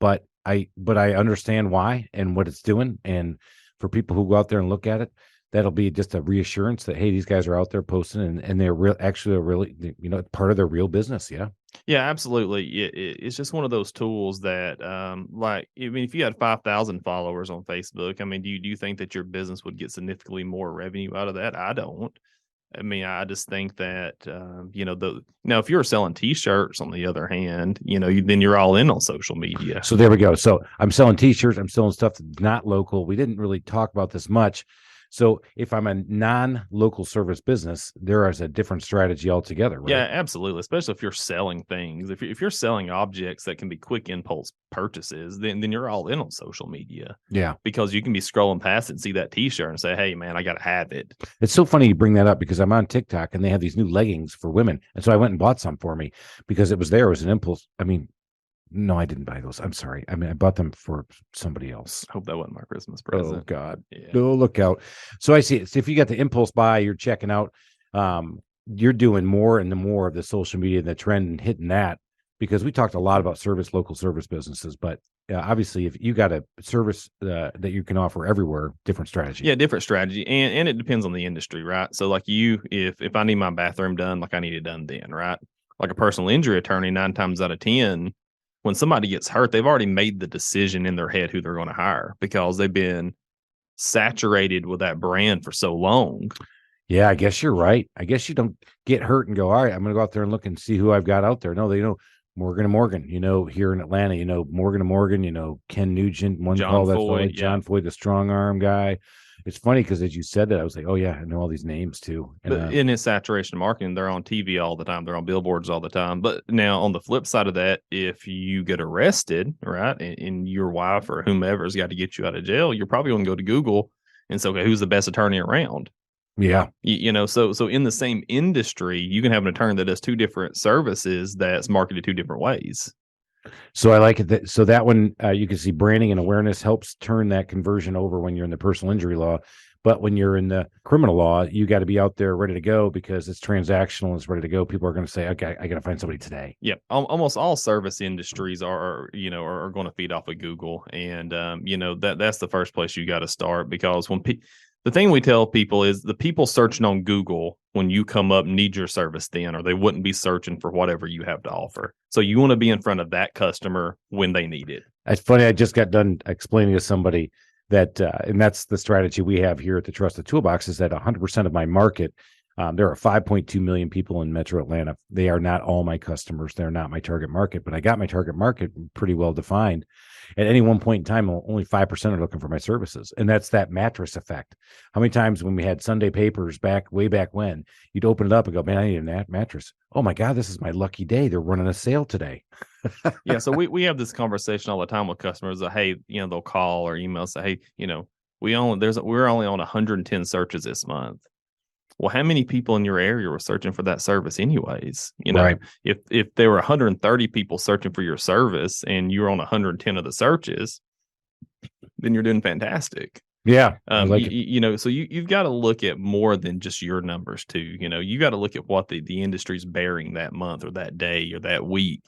But I understand why and what it's doing. And for people who go out there and look at it, that'll be just a reassurance that, hey, these guys are out there posting, and they're really part of their real business. Yeah. Yeah, absolutely. It's just one of those tools that, if you had 5,000 followers on Facebook, do you think that your business would get significantly more revenue out of that? I don't. I mean, I just think that, now if you're selling t-shirts on the other hand, then you're all in on social media. So there we go. So I'm selling t-shirts. I'm selling stuff that's not local. We didn't really talk about this much. So if I'm a non-local service business, there is a different strategy altogether, right? Yeah, absolutely. Especially if you're selling things. If you're selling objects that can be quick impulse purchases, then you're all in on social media. Yeah. Because you can be scrolling past it and see that t-shirt and say, hey, man, I got to have it. It's so funny you bring that up because I'm on TikTok and they have these new leggings for women. And so I went and bought some for me because it was there. It was an impulse. I mean, no, I didn't buy those. I'm sorry. I mean, I bought them for somebody else. I hope that wasn't my Christmas present. Oh, God. Yeah. Oh, look out. So I see it. So if you got the impulse buy, you're checking out, you're doing more and more of the social media and the trend and hitting that, because we talked a lot about local service businesses, but obviously if you got a service that you can offer everywhere, different strategy. Yeah, different strategy. And it depends on the industry, right? So like if I need my bathroom done, like I need it done then, right? Like a personal injury attorney, 9 times out of 10, when somebody gets hurt, they've already made the decision in their head who they're going to hire because they've been saturated with that brand for so long. Yeah, I guess you're right. I guess you don't get hurt and go, all right, I'm going to go out there and look and see who I've got out there. No, they know Morgan & Morgan, here in Atlanta, Morgan & Morgan, Ken Nugent, John Foy, John Foy, the strong arm guy. It's funny because as you said that, I was like, oh, yeah, I know all these names too. And, but in its saturation marketing, they're on TV all the time. They're on billboards all the time. But now on the flip side of that, if you get arrested, right, and your wife or whomever has got to get you out of jail, you're probably going to go to Google and say, okay, who's the best attorney around? Yeah. So in the same industry, you can have an attorney that does 2 different services that's marketed 2 different ways. So I like it. So that one, you can see branding and awareness helps turn that conversion over when you're in the personal injury law. But when you're in the criminal law, you got to be out there ready to go because it's transactional and it's ready to go. People are going to say, okay, I got to find somebody today. Yep. Almost all service industries are going to feed off of Google. And, that's the first place you got to start because the thing we tell people is the people searching on Google when you come up need your service then, or they wouldn't be searching for whatever you have to offer. So you want to be in front of that customer when they need it. It's funny. I just got done explaining to somebody that, and that's the strategy we have here at the Trusted Toolbox, is that 100% of my market, there are 5.2 million people in Metro Atlanta. They are not all my customers. They're not my target market, but I got my target market pretty well defined. At any one point in time, only 5% are looking for my services. And that's that mattress effect. How many times when we had Sunday papers way back when, you'd open it up and go, man, I need a mattress. Oh my God, this is my lucky day. They're running a sale today. Yeah. So we have this conversation all the time with customers that, hey, they'll call or email, say, hey, we're only on 110 searches this month. Well, how many people in your area were searching for that service anyways? Right. If there were 130 people searching for your service and you're on 110 of the searches, then you're doing fantastic. Yeah. So you've got to look at more than just your numbers too. You got to look at what the industry's bearing that month or that day or that week.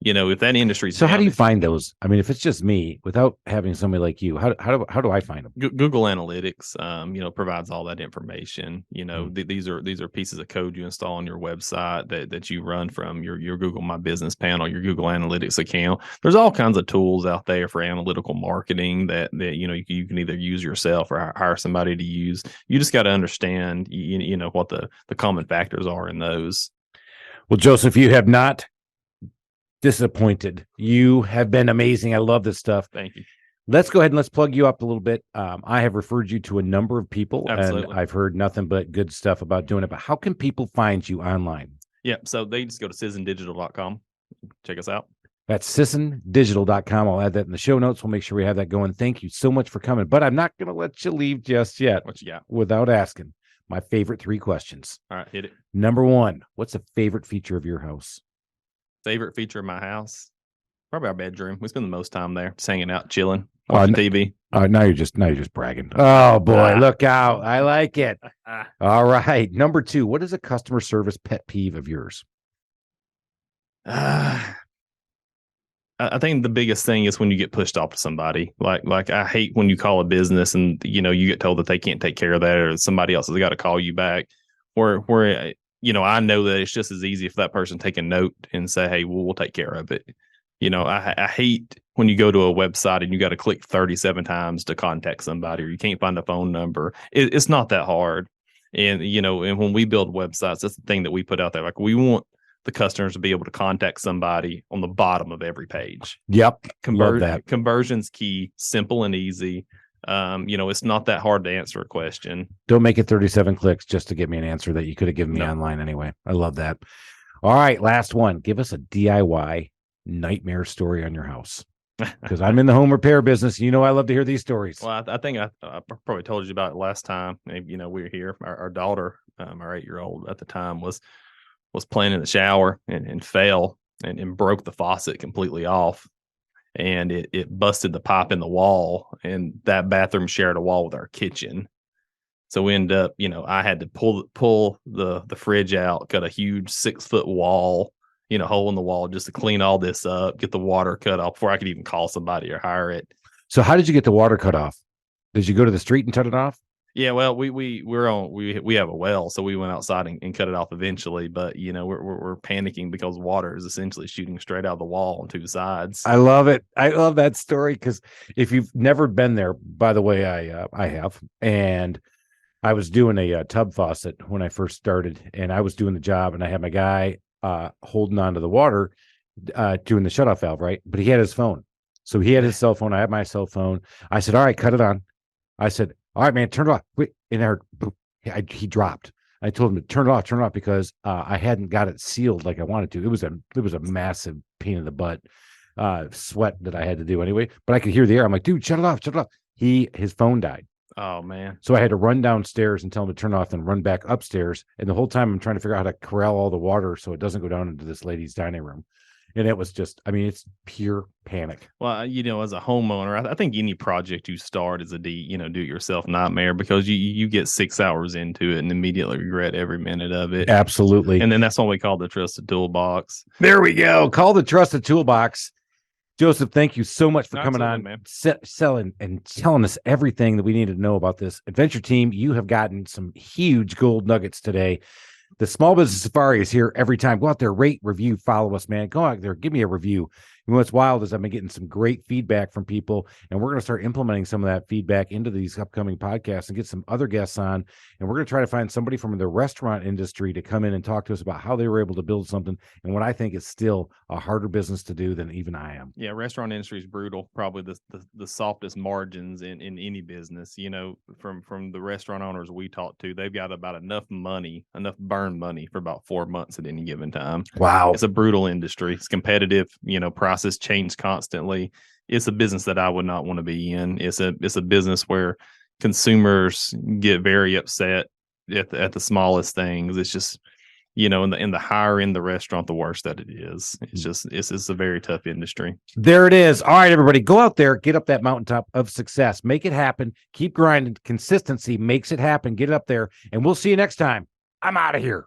If that industry's so how do you find those? I mean, if it's just me without having somebody like you, how do I find them? Google Analytics, provides all that information. These are pieces of code you install on your website that you run from your Google My Business panel, your Google Analytics account. There's all kinds of tools out there for analytical marketing that you can either use yourself or hire somebody to use. You just got to understand, what the common factors are in those. Well, Joseph, you have not disappointed. You have been amazing. I love this stuff. Thank you. Let's go ahead and let's plug you up a little bit. I have referred you to a number of people. Absolutely. And I've heard nothing but good stuff about doing it. But how can people find you online? Yeah. So they just go to sissondigital.com. Check us out. That's sissondigital.com. I'll add that in the show notes. We'll make sure we have that going. Thank you so much for coming. But I'm not going to let you leave just yet. What you got? Without asking my favorite 3 questions. All right. Hit it. Number 1, what's a favorite feature of your house? Favorite feature of my house? Probably our bedroom. We spend the most time there, just hanging out, chilling, watching TV. Now you're just bragging. Oh boy, look out. I like it. All right. Number 2, what is a customer service pet peeve of yours? I think the biggest thing is when you get pushed off to somebody. Like I hate when you call a business and you get told that they can't take care of that or somebody else has got to call you back. Where I know that it's just as easy for that person take a note and say, hey, we'll take care of it. I hate when you go to a website and you got to click 37 times to contact somebody or you can't find a phone number. It's not that hard. And, and when we build websites, that's the thing that we put out there. Like, we want the customers to be able to contact somebody on the bottom of every page. Yep. Love that. Conversion's key, simple and easy. It's not that hard to answer a question. Don't make it 37 clicks just to give me an answer that you could have given me online anyway. I love that. All right, last one. Give us a DIY nightmare story on your house. Because I'm in the home repair business. I love to hear these stories. Well, I think I probably told you about it last time. We were here. Our daughter, our 8-year-old at the time, was playing in the shower and fell and broke the faucet completely off. And it busted the pipe in the wall, and that bathroom shared a wall with our kitchen. So we ended up, I had to pull the fridge out, cut a huge 6-foot wall, hole in the wall just to clean all this up, get the water cut off before I could even call somebody or hire it. So how did you get the water cut off? Did you go to the street and cut it off? Yeah, well, we have a well, so we went outside and cut it off eventually. But we're panicking because water is essentially shooting straight out of the wall on two sides. I love it. I love that story because if you've never been there, by the way, I have, and I was doing a tub faucet when I first started, and I was doing the job, and I had my guy holding on to the water, doing the shutoff valve, right? But he had his phone, so he had his cell phone. I had my cell phone. I said, "All right, cut it on." I said, "All right, man, turn it off." Wait, and he dropped. I told him to turn it off because I hadn't got it sealed like I wanted to. It was a massive pain in the butt, sweat that I had to do anyway. But I could hear the air. I'm like, "Dude, shut it off, shut it off." His phone died. Oh man! So I had to run downstairs and tell him to turn it off, and run back upstairs. And the whole time I'm trying to figure out how to corral all the water so it doesn't go down into this lady's dining room. And it was just, it's pure panic. Well, as a homeowner, I think any project you start is a do-it-yourself nightmare because you get 6 hours into it and immediately regret every minute of it. Absolutely. And then that's what we call the Trusted Toolbox. There we go. Call the Trusted Toolbox. Joseph, thank you so much for coming on, man. Selling and telling us everything that we need to know about this adventure team. You have gotten some huge gold nuggets today. The Small Business Safari is here every time. Go out there, rate, review, follow us, man. Go out there, give me a review. And what's wild is I've been getting some great feedback from people, and we're going to start implementing some of that feedback into these upcoming podcasts and get some other guests on. And we're going to try to find somebody from the restaurant industry to come in and talk to us about how they were able to build something and what I think is still a harder business to do than even I am. Yeah, restaurant industry is brutal. Probably the softest margins in any business. From the restaurant owners we talk to, they've got about enough burn money for about 4 months at any given time. Wow. It's a brutal industry. It's competitive. Prices change constantly. It's a business that I would not want to be in. It's a business where consumers get very upset at the smallest things. It's just, in the higher end the restaurant, the worse that it is. It's a very tough industry. There it is. All right, everybody, go out there, get up that mountaintop of success, make it happen, keep grinding. Consistency makes it happen. Get it up there, and we'll see you next time. I'm out of here.